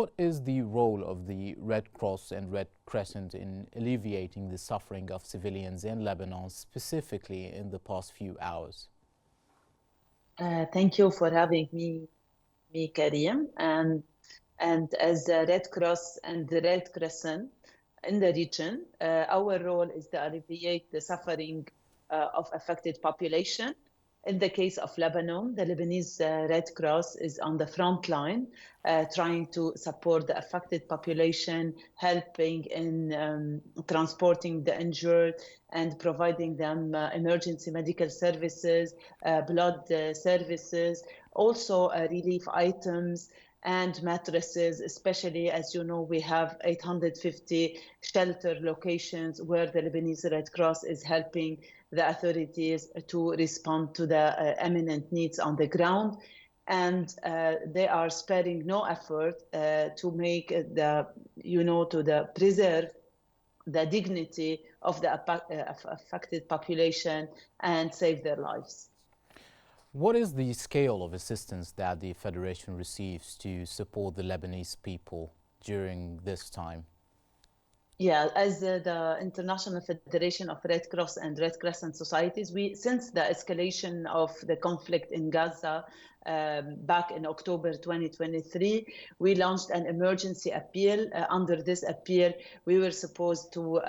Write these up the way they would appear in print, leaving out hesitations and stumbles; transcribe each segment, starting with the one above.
what is the role of the Red Cross and Red Crescent in alleviating the suffering of civilians in Lebanon, specifically in the past few hours? Thank you for having me, Karim. And as the Red Cross and the Red Crescent in the region, our role is to alleviate the suffering of affected population. In the case of Lebanon, the Lebanese Red Cross is on the front line, trying to support the affected population, helping in transporting the injured and providing them emergency medical services, blood services, also relief items and mattresses, especially as you know, we have 850 shelter locations where the Lebanese Red Cross is helping the authorities to respond to the imminent needs on the ground. And they are sparing no effort to make to preserve the dignity of the affected population and save their lives. What is the scale of assistance that the Federation receives to support the Lebanese people during this time? Yeah, as the International Federation of Red Cross and Red Crescent Societies, since the escalation of the conflict in Gaza back in October 2023, we launched an emergency appeal. Under this appeal, we were supposed to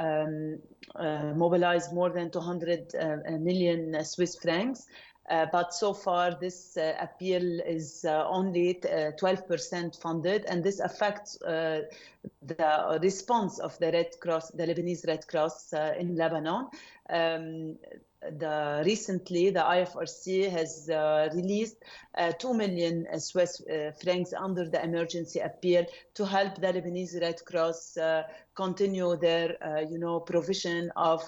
mobilize more than 200 million Swiss francs. But so far, this appeal is only 12% funded, and this affects the response of the Red Cross, the Lebanese Red Cross in Lebanon. Recently, the IFRC has released 2 million Swiss francs under the emergency appeal to help the Lebanese Red Cross continue their, provision of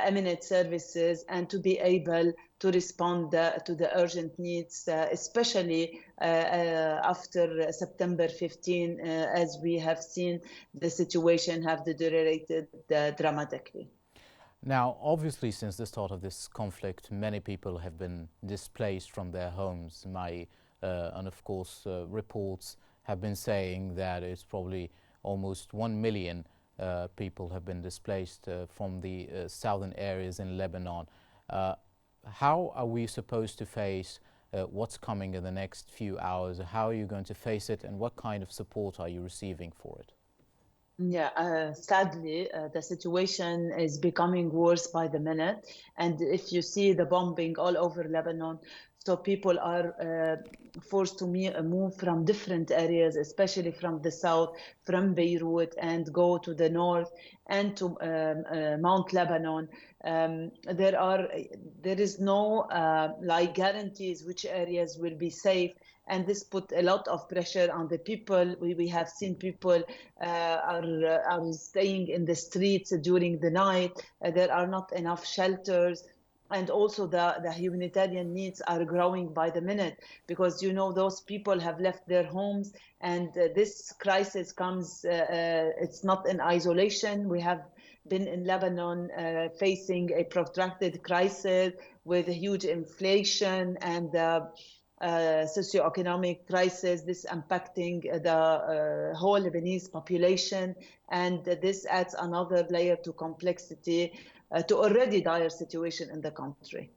imminent services and to be able to respond to the urgent needs, especially after September 15, as we have seen the situation have deteriorated dramatically. Now, obviously, since the start of this conflict, many people have been displaced from their homes. And of course, reports have been saying that it's probably almost 1 million people have been displaced from the southern areas in Lebanon. How are we supposed to face what's coming in the next few hours? How are you going to face it, and what kind of support are you receiving for it? Yeah, sadly, the situation is becoming worse by the minute. And if you see the bombing all over Lebanon, so people are forced to move from different areas, especially from the south, from Beirut, and go to the north and to Mount Lebanon. There is no guarantees which areas will be safe, and this put a lot of pressure on the people. We have seen people are staying in the streets during the night. There are not enough shelters. And also the humanitarian needs are growing by the minute because, those people have left their homes, and this crisis comes, it's not in isolation. We have been in Lebanon facing a protracted crisis with a huge inflation and socioeconomic crisis, this impacting the whole Lebanese population. And this adds another layer to complexity to already dire situation in the country.